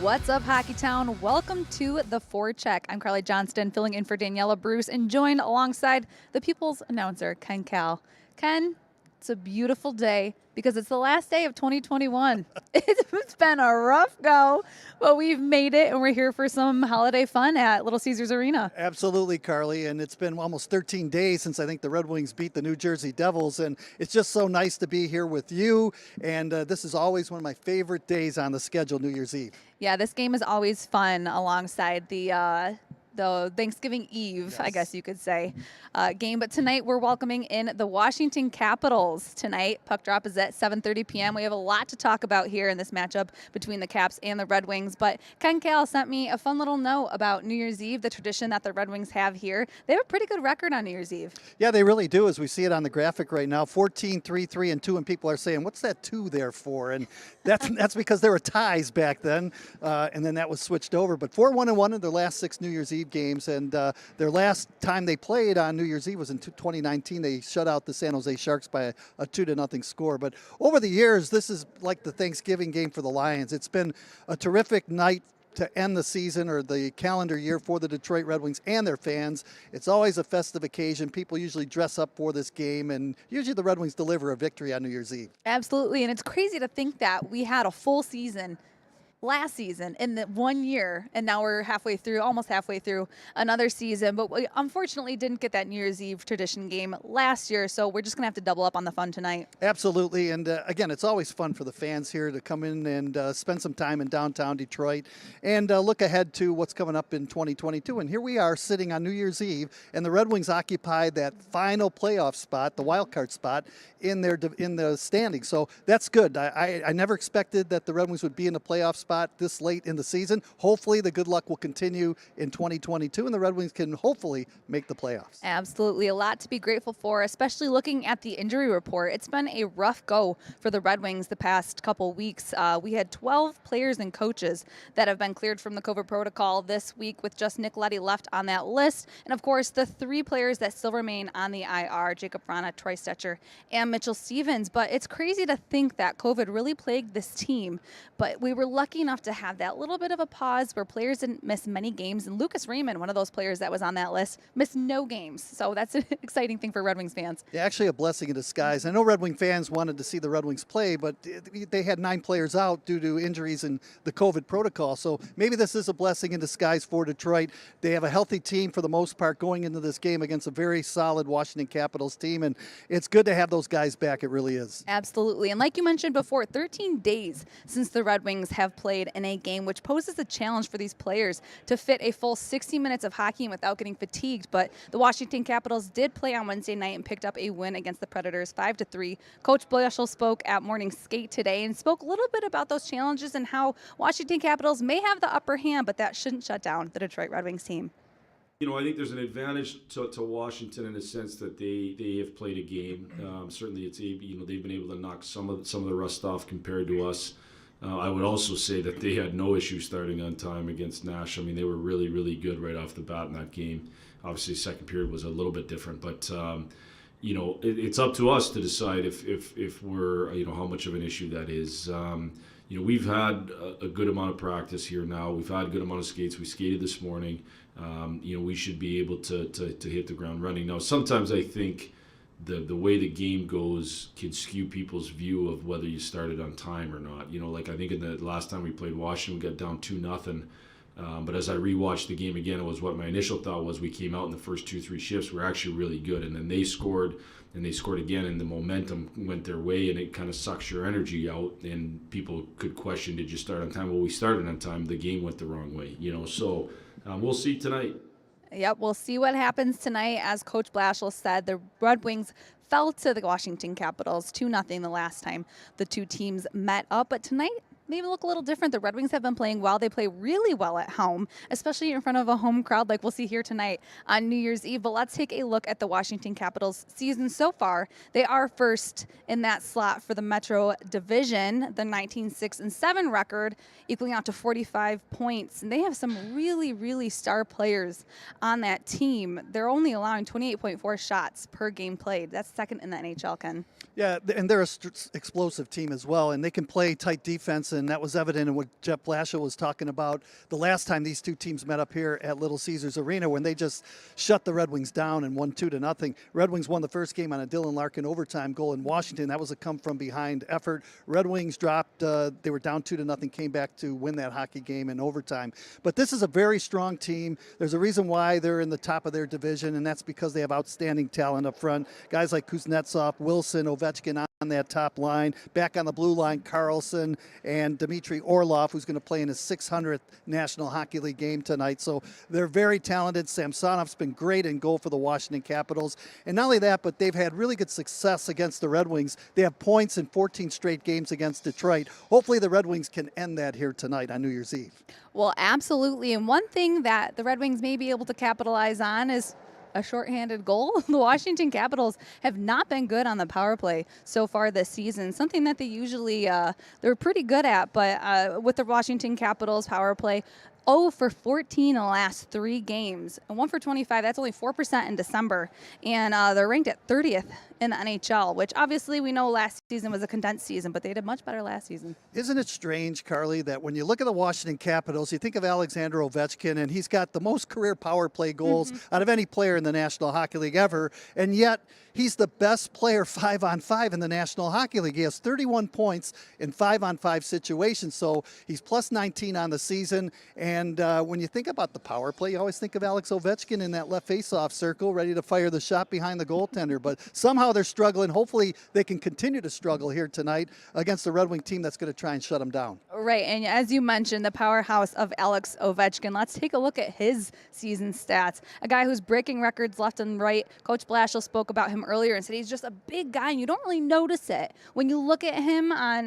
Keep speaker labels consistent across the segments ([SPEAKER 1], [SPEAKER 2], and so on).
[SPEAKER 1] What's up, Hockey Town? Welcome to the Forecheck. I'm Carley Johnston, filling in for Daniela Bruce, and joined alongside the People's announcer, Ken Cal. Ken, it's a beautiful day because it's the last day of 2021. It's been a rough go, but we've made it, and we're here for some holiday fun at Little Caesars Arena.
[SPEAKER 2] Absolutely, Carly, and it's been almost 13 days since I think the Red Wings beat the New Jersey Devils, and it's just so nice to be here with you, and this is always one of my favorite days on the schedule, New Year's Eve.
[SPEAKER 1] Yeah, this game is always fun alongside the Thanksgiving Eve,
[SPEAKER 2] Yes.
[SPEAKER 1] I guess you could say, game. But tonight we're welcoming in the Washington Capitals tonight. Puck drop is at 7:30 p.m. We have a lot to talk about here in this matchup between the Caps and the Red Wings. But Ken Cal sent me a fun little note about New Year's Eve, the tradition that the Red Wings have here. They have a pretty good record on New Year's Eve.
[SPEAKER 2] Yeah, they really do, as we see it on the graphic right now. 14, 3, 3, and 2, and people are saying, what's that 2 there for? And that's because there were ties back then, and then that was switched over. But 4-1-1 in their last 6 New Year's Eve games, and their last time they played on New Year's Eve was in 2019. They shut out the San Jose Sharks by a 2-0 score. But over the years, this is like the Thanksgiving game for the Lions. It's been a terrific night to end the season or the calendar year for the Detroit Red Wings and their fans. It's always a festive occasion. People usually dress up for this game, and usually the Red Wings deliver a victory on New Year's Eve.
[SPEAKER 1] Absolutely, and it's crazy to think that we had a full season last season in the 1 year, and now we're almost halfway through another season. But we unfortunately didn't get that New Year's Eve tradition game last year, so we're just gonna have to double up on the fun tonight.
[SPEAKER 2] Absolutely, and again, it's always fun for the fans here to come in and spend some time in downtown Detroit and look ahead to what's coming up in 2022. And here we are sitting on New Year's Eve, and the Red Wings occupy that final playoff spot, the wild card spot, in the standings. So that's good. I never expected that the Red Wings would be in the playoff spot this late in the season. Hopefully the good luck will continue in 2022 and the Red Wings can hopefully make the playoffs.
[SPEAKER 1] Absolutely. A lot to be grateful for, especially looking at the injury report. It's been a rough go for the Red Wings the past couple weeks. We had 12 players and coaches that have been cleared from the COVID protocol this week, with just Nick Leddy left on that list. And of course, the 3 players that still remain on the IR, Jacob Vrana, Troy Stetcher, and Mitchell Stevens. But it's crazy to think that COVID really plagued this team. But we were lucky enough to have that little bit of a pause where players didn't miss many games. And Lucas Raymond, one of those players that was on that list, missed no games. So that's an exciting thing for Red Wings fans.
[SPEAKER 2] Yeah, actually a blessing in disguise. I know Red Wing fans wanted to see the Red Wings play, but they had 9 players out due to injuries in the COVID protocol. So maybe this is a blessing in disguise for Detroit. They have a healthy team for the most part going into this game against a very solid Washington Capitals team. And it's good to have those guys back. It really is.
[SPEAKER 1] Absolutely. And like you mentioned before, 13 days since the Red Wings have played in a game, which poses a challenge for these players to fit a full 60 minutes of hockey without getting fatigued. But the Washington Capitals did play on Wednesday night and picked up a win against the Predators 5-3. Coach Blashill spoke at morning skate today and spoke a little bit about those challenges and how Washington Capitals may have the upper hand, but that shouldn't shut down the Detroit Red Wings team.
[SPEAKER 3] You know, I think there's an advantage to Washington in the sense that they have played a game. Certainly, they've been able to knock some of the rust off compared to us. I would also say that they had no issue starting on time against Nash. I mean, they were really, really good right off the bat in that game. Obviously, second period was a little bit different, but it's up to us to decide if we're how much of an issue that is. We've had a good amount of practice here now. We've had a good amount of skates. We skated this morning. We should be able to hit the ground running. Now, sometimes I think the way the game goes can skew people's view of whether you started on time or not. I think in the last time we played Washington, we got down 2-0. But as I rewatched the game again, it was what my initial thought was. We came out in the first 2-3 shifts. We're actually really good. And then they scored, and they scored again, and the momentum went their way, and it kind of sucks your energy out. And people could question, did you start on time? Well, we started on time. The game went the wrong way, So we'll see tonight.
[SPEAKER 1] Yep, we'll see what happens tonight. As Coach Blashill said, the Red Wings fell to the Washington Capitals 2-0 the last time the two teams met up. But tonight, maybe look a little different. The Red Wings have been playing well. They play really well at home, especially in front of a home crowd like we'll see here tonight on New Year's Eve. But let's take a look at the Washington Capitals season so far. They are first in that slot for the Metro Division, the 19-6-7 record, equaling out to 45 points. And they have some really, really star players on that team. They're only allowing 28.4 shots per game played. That's second in the NHL, Ken.
[SPEAKER 2] Yeah, and they're an explosive team as well, and they can play tight defense and that was evident in what Jeff Blashill was talking about the last time these two teams met up here at Little Caesars Arena when they just shut the Red Wings down and won 2-0. Red Wings won the first game on a Dylan Larkin overtime goal in Washington. That was a come-from-behind effort. Red Wings dropped. They were down 2-0, came back to win that hockey game in overtime. But this is a very strong team. There's a reason why they're in the top of their division, and that's because they have outstanding talent up front. Guys like Kuznetsov, Wilson, Ovechkin on that top line. Back on the blue line, Carlson and Dmitry Orlov, who's going to play in his 600th National Hockey League game tonight. So they're very talented. Samsonov's been great in goal for the Washington Capitals. And not only that, but they've had really good success against the Red Wings. They have points in 14 straight games against Detroit. Hopefully the Red Wings can end that here tonight on New Year's Eve.
[SPEAKER 1] Well, absolutely. And one thing that the Red Wings may be able to capitalize on is a shorthanded goal. The Washington Capitals have not been good on the power play so far this season, something that they usually they're pretty good at. But with the Washington Capitals power play, 0 for 14 in the last 3 games, and 1 for 25. That's only 4% in December, and they're ranked at 30th in the NHL, which obviously we know last season was a condensed season, but they did much better last season.
[SPEAKER 2] Isn't it strange, Carly, that when you look at the Washington Capitals, you think of Alexander Ovechkin, and he's got the most career power play goals out of any player in the National Hockey League ever, and yet he's the best player 5-on-5 in the National Hockey League. He has 31 points in 5-on-5 situations, so he's plus 19 on the season. And when you think about the power play, you always think of Alex Ovechkin in that left faceoff circle, ready to fire the shot behind the goaltender. But somehow they're struggling. Hopefully they can continue to struggle here tonight against the Red Wing team that's going to try and shut them down.
[SPEAKER 1] Right, and as you mentioned, the powerhouse of Alex Ovechkin. Let's take a look at his season stats. A guy who's breaking records left and right. Coach Blashill spoke about him earlier and said he's just a big guy, and you don't really notice it. When you look at him on,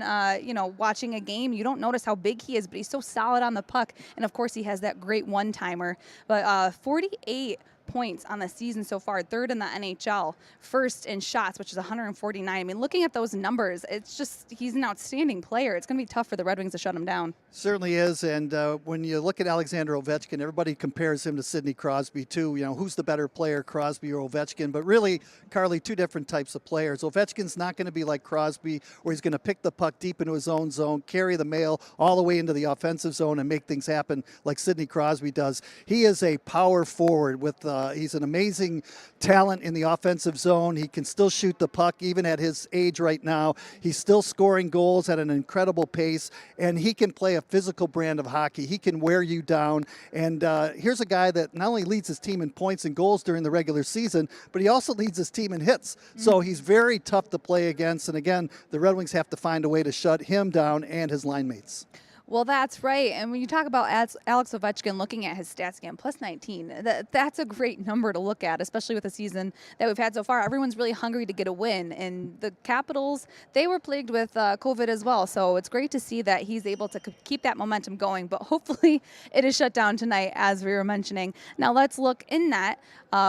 [SPEAKER 1] watching a game, you don't notice how big he is, but he's so solid on the puck. And, of course, he has that great one-timer. But 48 points on the season so far, 3rd in the NHL, 1st in shots, which is 149. I mean, looking at those numbers, it's just he's an outstanding player. It's going to be tough for the Red Wings to shut him down.
[SPEAKER 2] Certainly is, and when you look at Alexander Ovechkin, everybody compares him to Sidney Crosby too. You know, who's the better player, Crosby or Ovechkin? But really, Carly, two different types of players. Ovechkin's not going to be like Crosby, where he's going to pick the puck deep into his own zone, carry the mail all the way into the offensive zone and make things happen like Sidney Crosby does. He is a power forward with he's an amazing talent in the offensive zone. He can still shoot the puck even at his age right now. He's still scoring goals at an incredible pace, and he can play a physical brand of hockey. He can wear you down, and here's a guy that not only leads his team in points and goals during the regular season, but he also leads his team in hits. So he's very tough to play against, and again, the Red Wings have to find a way to shut him down and his line mates.
[SPEAKER 1] Well, that's right. And when you talk about Alex Ovechkin, looking at his stats again, plus 19, that's a great number to look at, especially with the season that we've had so far. Everyone's really hungry to get a win. And the Capitals, they were plagued with COVID as well. So it's great to see that he's able to keep that momentum going. But hopefully it is shut down tonight, as we were mentioning. Now let's look in that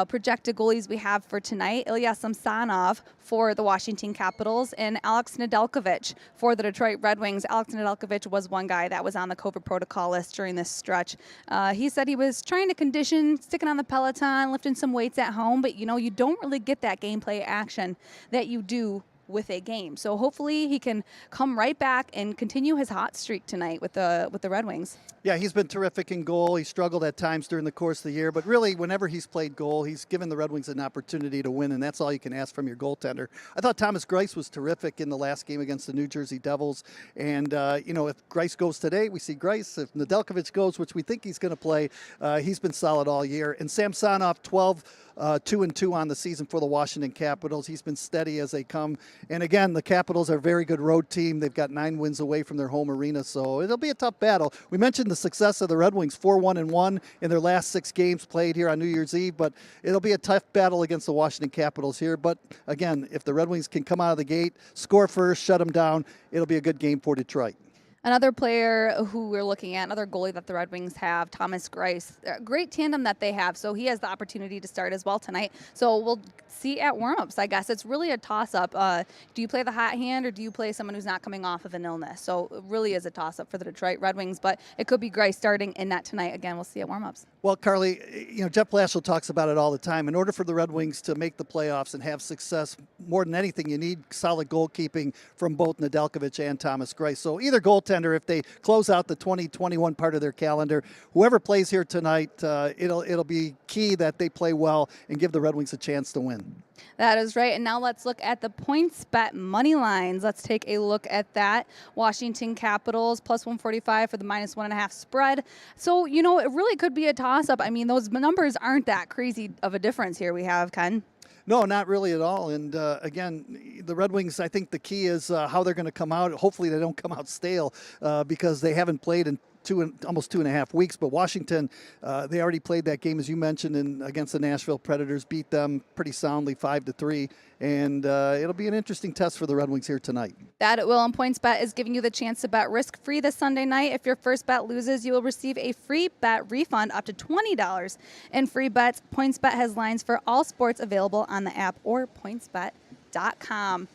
[SPEAKER 1] projected goalies we have for tonight. Ilya Samsonov for the Washington Capitals and Alex Nedeljkovic for the Detroit Red Wings. Alex Nedeljkovic was one guy that was on the COVID protocol list during this stretch. He said he was trying to condition, sticking on the Peloton, lifting some weights at home, but you don't really get that gameplay action that you do with a game. So hopefully he can come right back and continue his hot streak tonight with the Red Wings.
[SPEAKER 2] Yeah, he's been terrific in goal. He struggled at times during the course of the year, but really whenever he's played goal, he's given the Red Wings an opportunity to win, and that's all you can ask from your goaltender. I thought Thomas Greiss was terrific in the last game against the New Jersey Devils, and if Greiss goes today, we see Greiss. If Nedeljkovic goes, which we think he's going to play, he's been solid all year. And Samsonov, 2-2 on the season for the Washington Capitals. He's been steady as they come. And again, the Capitals are a very good road team. They've got 9 wins away from their home arena, so it'll be a tough battle. We mentioned the success of the Red Wings, 4-1-1 in their last 6 games played here on New Year's Eve, but it'll be a tough battle against the Washington Capitals here. But again, if the Red Wings can come out of the gate, score first, shut them down, it'll be a good game for Detroit.
[SPEAKER 1] Another player who we're looking at, another goalie that the Red Wings have, Thomas Greiss. Great tandem that they have, so he has the opportunity to start as well tonight. So we'll see at warm-ups, I guess. It's really a toss-up. Do you play the hot hand or do you play someone who's not coming off of an illness? So it really is a toss-up for the Detroit Red Wings, but it could be Greiss starting in that tonight. Again, we'll see at warm-ups.
[SPEAKER 2] Well, Carly, Jeff Blashill talks about it all the time. In order for the Red Wings to make the playoffs and have success, more than anything, you need solid goalkeeping from both Nedeljkovic and Thomas Greiss. So either goaltender, if they close out the 2021 part of their calendar, whoever plays here tonight, it'll be key that they play well and give the Red Wings a chance to win.
[SPEAKER 1] That is right. And now let's look at the PointsBet money lines. Let's take a look at that. Washington Capitals plus 145 for the minus 1.5 spread. So, it really could be a toss-up. I mean, those numbers aren't that crazy of a difference here we have, Ken.
[SPEAKER 2] No, not really at all. And again, the Red Wings, I think the key is how they're going to come out. Hopefully they don't come out stale because they haven't played in almost 2.5 weeks. But Washington, they already played that game, as you mentioned, against the Nashville Predators, beat them pretty soundly 5-3. And it'll be an interesting test for the Red Wings here tonight.
[SPEAKER 1] That it will. And PointsBet is giving you the chance to bet risk-free this Sunday night. If your first bet loses, you will receive a free bet refund up to $20 in free bets. PointsBet has lines for all sports available on the app or pointsbet.com.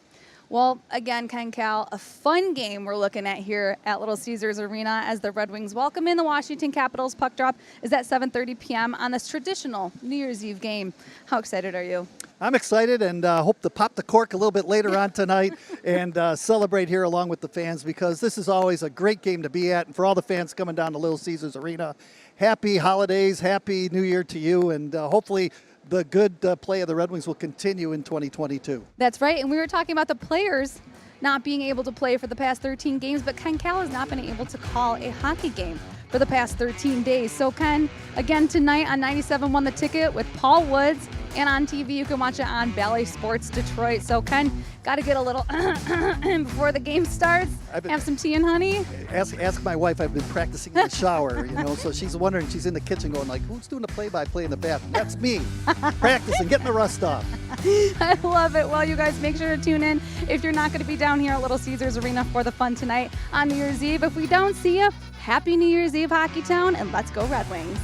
[SPEAKER 1] Well, again, Ken, Cal, a fun game we're looking at here at Little Caesars Arena as the Red Wings welcome in the Washington Capitals. Puck drop is at 7:30 p.m. on this traditional New Year's Eve game. How excited are you?
[SPEAKER 2] I'm excited and hope to pop the cork a little bit later on tonight and celebrate here along with the fans, because this is always a great game to be at. And for all the fans coming down to Little Caesars Arena, happy holidays, happy New Year to you, and hopefully the good play of the Red Wings will continue in 2022.
[SPEAKER 1] That's right, and we were talking about the players not being able to play for the past 13 games, but Ken Cal has not been able to call a hockey game for the past 13 days. So Ken, again tonight on 97 Won the Ticket with Paul Woods, and on TV you can watch it on Bally Sports Detroit. So Ken, got to get a little before the game starts. Have some tea and honey.
[SPEAKER 2] Ask my wife. I've been practicing in the shower, so she's wondering. She's in the kitchen going like, "Who's doing the play-by-play in the bathroom?" That's me, practicing, getting the rust off.
[SPEAKER 1] I love it. Well, you guys make sure to tune in if you're not going to be down here at Little Caesars Arena for the fun tonight on New Year's Eve. If we don't see you, Happy New Year's Eve, Hockey Town, and let's go Red Wings.